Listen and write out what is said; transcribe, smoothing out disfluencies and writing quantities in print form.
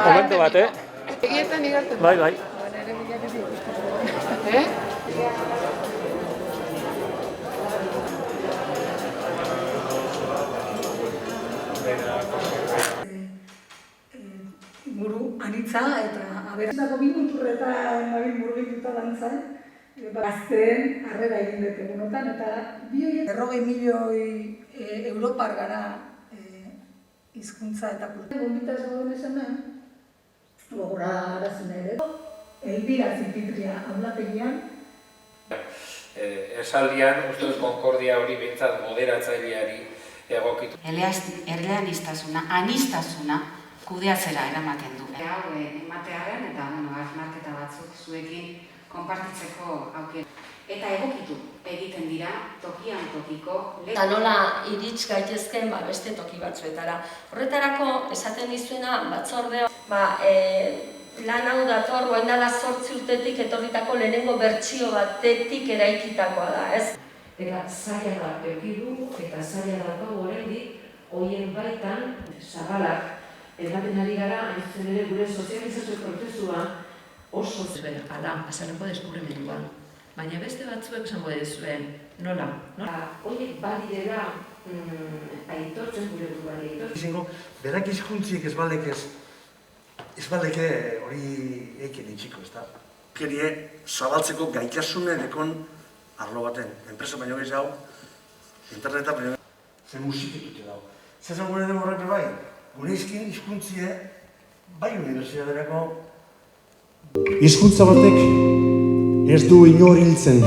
Momentu bat, Egietan igartzen. Bai, bai. Buru anitza eta aberazako minuturretan nabil murgituta dantzan, gazteen harrera egin dut egunotan, eta 40 milioi Europar gara hizkuntza eta kultura. Gombitaz gauden esanen, gogora arazen ere, Elbira Zipitria aulategian. Esaldian, uste dut konkordia hori behintzat moderatzaileari egokitu. Eleaniztasuna, anistasuna, kudeatzera eramaten du. Hau ematearen eta hausnarketa batzuk zuekin konpartitzeko aukera. Eta egokitu egiten dira tokian tokiko. Eta nola irits gaitezken beste toki batzuetara. Horretarako esaten dizuena batzordea lan hau dator orain dela 8 urtetik etorritako lehenengo bertsio batetik eraikitakoa da, ez? Eta zaila da eukidu eta zaila daukagu oraindik horien baitan zabalak ematen ari gara, hain zuzen ere gure sozializazio prozesua oso zuen ala, azaleko deskubrimenduan. Baina beste batzuek esango dezuen, nola? Horiek badirela aitortzen gure buruari aitortzen. Berak hizkuntziek ez baldeke hori eiken itxiko, ez da? Kerie zabaltzeko gaitasune dekon arlo baten. Enpresa baino gehiago, interneta baino zer musiketute dago. Zezan gure dugu horrepe bai, gure hizkuntzie bai unibertsitaterako. Hizkuntza batek ez du inor hiltzen.